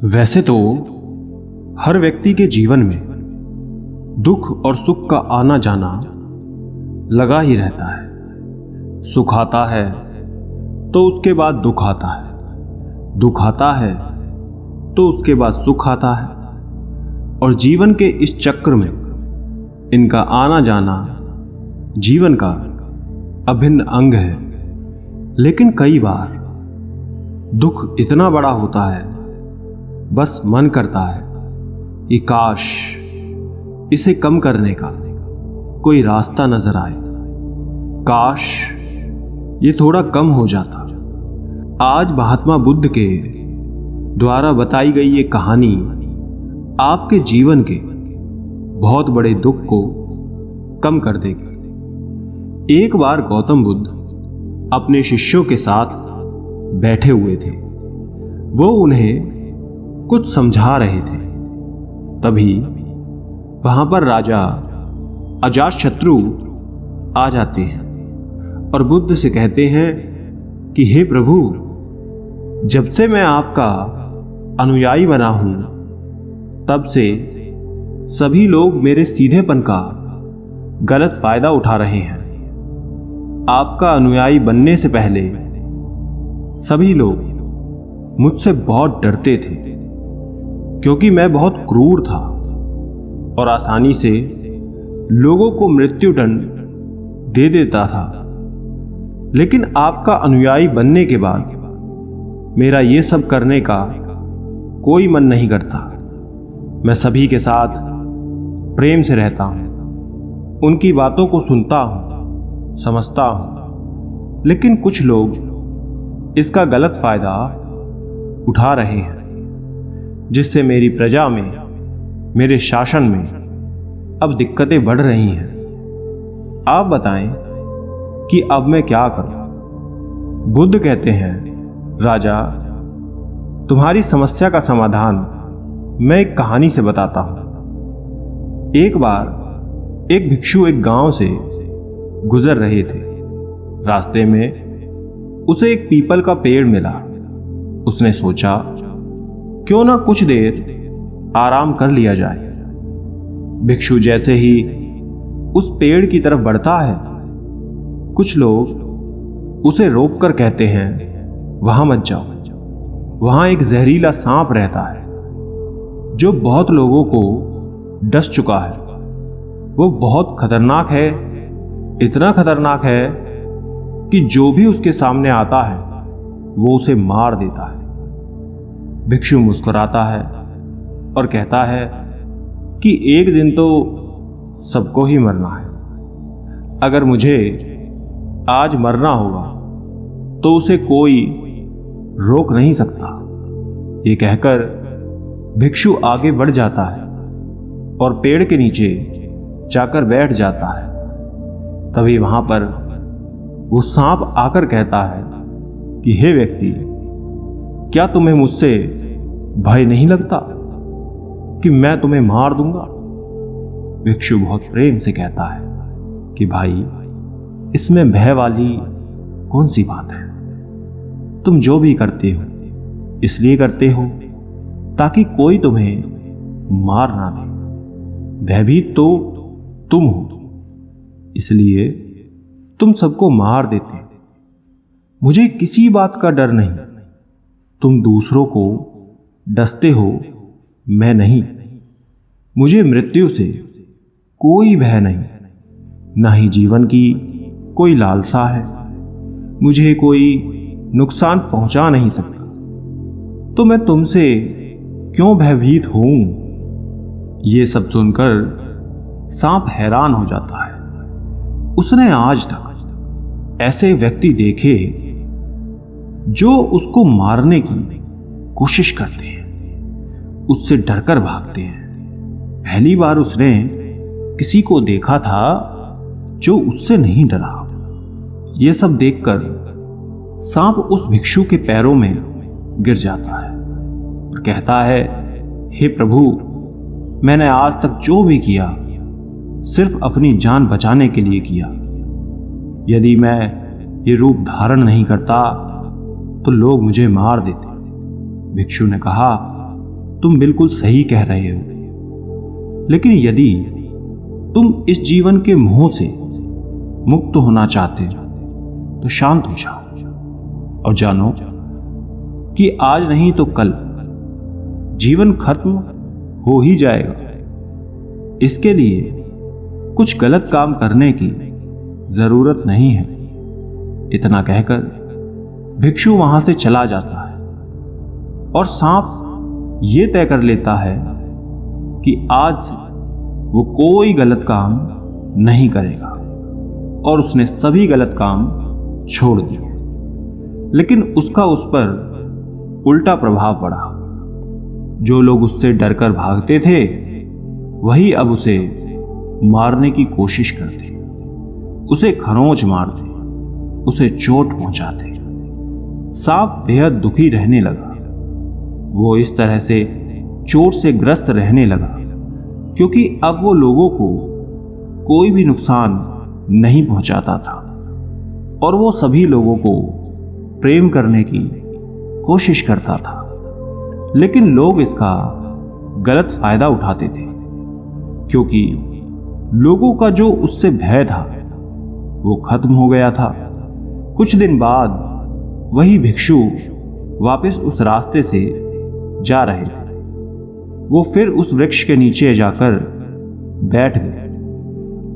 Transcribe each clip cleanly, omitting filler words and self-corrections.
वैसे तो हर व्यक्ति के जीवन में दुख और सुख का आना जाना लगा ही रहता है। सुख आता है तो उसके बाद दुख आता है, दुख आता है तो उसके बाद सुख आता है, और जीवन के इस चक्र में इनका आना जाना जीवन का अभिन्न अंग है। लेकिन कई बार दुख इतना बड़ा होता है, बस मन करता है कि काश इसे कम करने का कोई रास्ता नजर आए, काश ये थोड़ा कम हो जाता। आज महात्मा बुद्ध के द्वारा बताई गई ये कहानी आपके जीवन के बहुत बड़े दुख को कम कर देगी। एक बार गौतम बुद्ध अपने शिष्यों के साथ बैठे हुए थे। वो उन्हें कुछ समझा रहे थे। तभी वहां पर राजा अजातशत्रु आ जाते हैं और बुद्ध से कहते हैं कि हे प्रभु, जब से मैं आपका अनुयायी बना हूं तब से सभी लोग मेरे सीधेपन का गलत फायदा उठा रहे हैं। आपका अनुयायी बनने से पहले सभी लोग मुझसे बहुत डरते थे, क्योंकि मैं बहुत क्रूर था और आसानी से लोगों को मृत्युदंड दे देता था। लेकिन आपका अनुयायी बनने के बाद मेरा ये सब करने का कोई मन नहीं करता। मैं सभी के साथ प्रेम से रहता हूं, उनकी बातों को सुनता हूं, समझता हूं। लेकिन कुछ लोग इसका गलत फायदा उठा रहे हैं, जिससे मेरी प्रजा में, मेरे शासन में अब दिक्कतें बढ़ रही हैं। आप बताएं कि अब मैं क्या करूं? बुद्ध कहते हैं, राजा, तुम्हारी समस्या का समाधान मैं एक कहानी से बताता हूं। एक बार एक भिक्षु एक गांव से गुजर रहे थे। रास्ते में उसे एक पीपल का पेड़ मिला। उसने सोचा, क्यों ना कुछ देर आराम कर लिया जाए। भिक्षु जैसे ही उस पेड़ की तरफ बढ़ता है, कुछ लोग उसे रोककर कहते हैं, वहां मत जाओ, वहां एक जहरीला सांप रहता है जो बहुत लोगों को डस चुका है। वो बहुत खतरनाक है, इतना खतरनाक है कि जो भी उसके सामने आता है वो उसे मार देता है। भिक्षु मुस्कुराता है और कहता है कि एक दिन तो सबको ही मरना है। अगर मुझे आज मरना होगा तो उसे कोई रोक नहीं सकता। ये कहकर भिक्षु आगे बढ़ जाता है और पेड़ के नीचे जाकर बैठ जाता है। तभी वहां पर वो सांप आकर कहता है कि हे व्यक्ति, क्या तुम्हें मुझसे भय नहीं लगता कि मैं तुम्हें मार दूंगा? भिक्षु बहुत प्रेम से कहता है कि भाई, इसमें भय वाली कौन सी बात है? तुम जो भी करते हो इसलिए करते हो ताकि कोई तुम्हें मार ना दे। भयभीत तो तुम हो, इसलिए तुम सबको मार देते हो। मुझे किसी बात का डर नहीं। तुम दूसरों को डसते हो, मैं नहीं। मुझे मृत्यु से कोई भय नहीं, ना ही जीवन की कोई लालसा है। मुझे कोई नुकसान पहुंचा नहीं सकता, तो मैं तुमसे क्यों भयभीत हूं? ये सब सुनकर सांप हैरान हो जाता है। उसने आज तक ऐसे व्यक्ति देखे जो उसको मारने की कोशिश करते हैं, उससे डरकर भागते हैं। पहली बार उसने किसी को देखा था जो उससे नहीं डरा। यह सब देखकर सांप उस भिक्षु के पैरों में गिर जाता है और कहता है, हे प्रभु, मैंने आज तक जो भी किया सिर्फ अपनी जान बचाने के लिए किया। यदि मैं ये रूप धारण नहीं करता तो लोग मुझे मार देते। भिक्षु ने कहा, तुम बिल्कुल सही कह रहे हो, लेकिन यदि तुम इस जीवन के मोह से मुक्त होना चाहते हो तो शांत हो जाओ और जानो कि आज नहीं तो कल जीवन खत्म हो ही जाएगा। इसके लिए कुछ गलत काम करने की जरूरत नहीं है। इतना कहकर भिक्षु वहां से चला जाता है और सांप यह तय कर लेता है कि आज से वो कोई गलत काम नहीं करेगा और उसने सभी गलत काम छोड़ दिए। लेकिन उसका उस पर उल्टा प्रभाव पड़ा। जो लोग उससे डरकर भागते थे वही अब उसे मारने की कोशिश करते, उसे खरोंच मारते, उसे चोट पहुंचाते। सांप बेहद दुखी रहने लगा। वो इस तरह से चोट से ग्रस्त रहने लगा क्योंकि अब वो लोगों को कोई भी नुकसान नहीं पहुंचाता था और वो सभी लोगों को प्रेम करने की कोशिश करता था। लेकिन लोग इसका गलत फायदा उठाते थे क्योंकि लोगों का जो उससे भय था वो खत्म हो गया था। कुछ दिन बाद वही भिक्षु वापस उस रास्ते से जा रहे थे। वो फिर उस वृक्ष के नीचे जाकर बैठ गए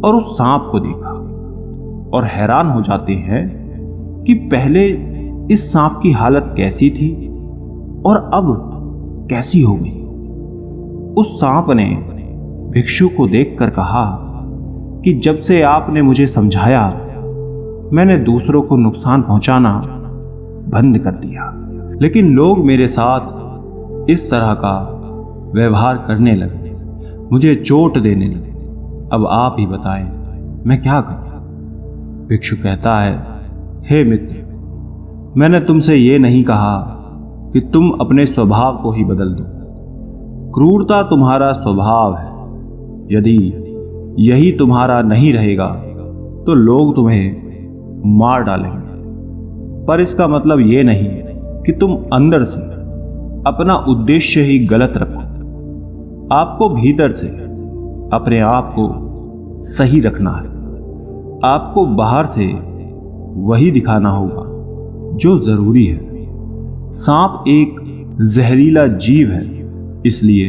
और उस सांप को देखा और हैरान हो जाते हैं कि पहले इस सांप की हालत कैसी थी और अब कैसी हो गई। उस सांप ने भिक्षु को देखकर कहा कि जब से आपने मुझे समझाया मैंने दूसरों को नुकसान पहुंचाना बंद कर दिया, लेकिन लोग मेरे साथ इस तरह का व्यवहार करने लगे, मुझे चोट देने लगे। अब आप ही बताएं मैं क्या करूं। भिक्षु कहता है, हे मित्र, मैंने तुमसे ये नहीं कहा कि तुम अपने स्वभाव को ही बदल दो। क्रूरता तुम्हारा स्वभाव है। यदि यही तुम्हारा नहीं रहेगा तो लोग तुम्हें मार डालेंगे। पर इसका मतलब ये नहीं कि तुम अंदर से अपना उद्देश्य ही गलत रखो। आपको भीतर से अपने आप को सही रखना है। आपको बाहर से वही दिखाना होगा जो जरूरी है। सांप एक जहरीला जीव है, इसलिए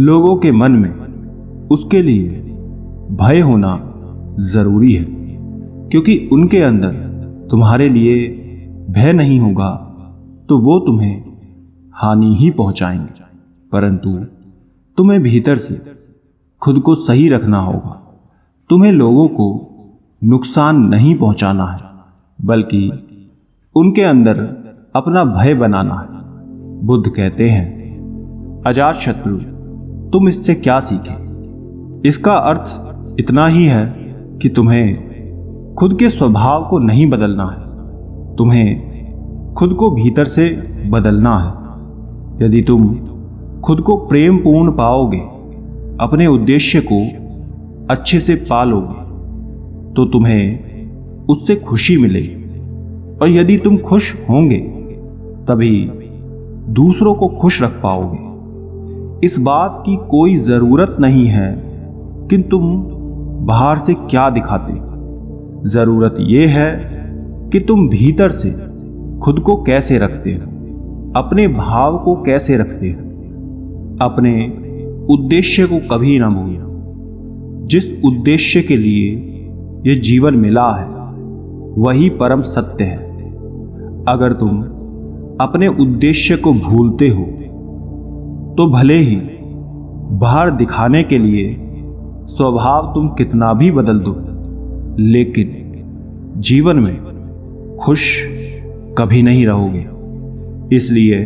लोगों के मन में उसके लिए भय होना जरूरी है, क्योंकि उनके अंदर तुम्हारे लिए भय नहीं होगा तो वो तुम्हें हानि ही पहुंचाएंगे। परंतु तुम्हें भीतर से खुद को सही रखना होगा। तुम्हें लोगों को नुकसान नहीं पहुंचाना है, बल्कि उनके अंदर अपना भय बनाना है। बुद्ध कहते हैं, अजातशत्रु, तुम इससे क्या सीखे? इसका अर्थ इतना ही है कि तुम्हें खुद के स्वभाव को नहीं बदलना है, तुम्हें खुद को भीतर से बदलना है। यदि तुम खुद को प्रेम पूर्ण पाओगे, अपने उद्देश्य को अच्छे से पालोगे, तो तुम्हें उससे खुशी मिलेगी। और यदि तुम खुश होंगे तभी दूसरों को खुश रख पाओगे। इस बात की कोई जरूरत नहीं है कि तुम बाहर से क्या दिखाते, जरूरत यह है कि तुम भीतर से खुद को कैसे रखते हो, अपने भाव को कैसे रखते हो। अपने उद्देश्य को कभी ना भूलना। जिस उद्देश्य के लिए यह जीवन मिला है वही परम सत्य है। अगर तुम अपने उद्देश्य को भूलते हो तो भले ही बाहर दिखाने के लिए स्वभाव तुम कितना भी बदल दो, लेकिन जीवन में खुश कभी नहीं रहोगे। इसलिए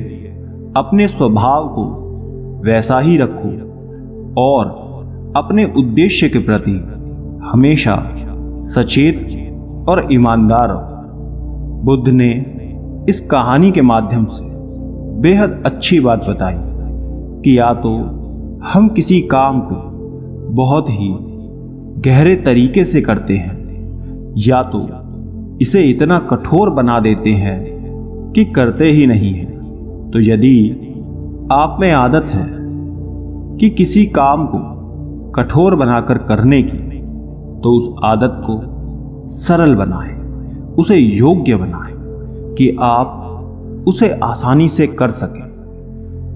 अपने स्वभाव को वैसा ही रखो और अपने उद्देश्य के प्रति हमेशा सचेत और ईमानदार रहो। बुद्ध ने इस कहानी के माध्यम से बेहद अच्छी बात बताई कि या तो हम किसी काम को बहुत ही गहरे तरीके से करते हैं, या तो इसे इतना कठोर बना देते हैं कि करते ही नहीं हैं। तो यदि आप में आदत है कि किसी काम को कठोर बनाकर करने की, तो उस आदत को सरल बनाएं, उसे योग्य बनाएं कि आप उसे आसानी से कर सकें।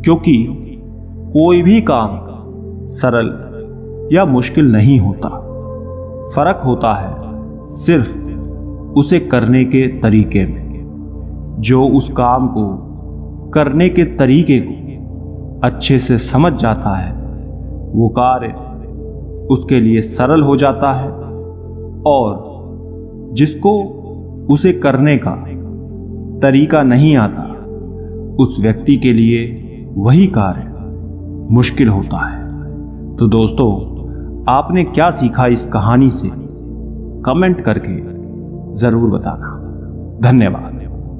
क्योंकि कोई भी काम सरल या मुश्किल नहीं होता, फर्क होता है सिर्फ उसे करने के तरीके में। जो उस काम को करने के तरीके को अच्छे से समझ जाता है, वो कार्य उसके लिए सरल हो जाता है, और जिसको उसे करने का तरीका नहीं आता, उस व्यक्ति के लिए वही कार्य मुश्किल होता है। तो दोस्तों, आपने क्या सीखा इस कहानी से, कमेंट करके जरूर बताना। धन्यवाद।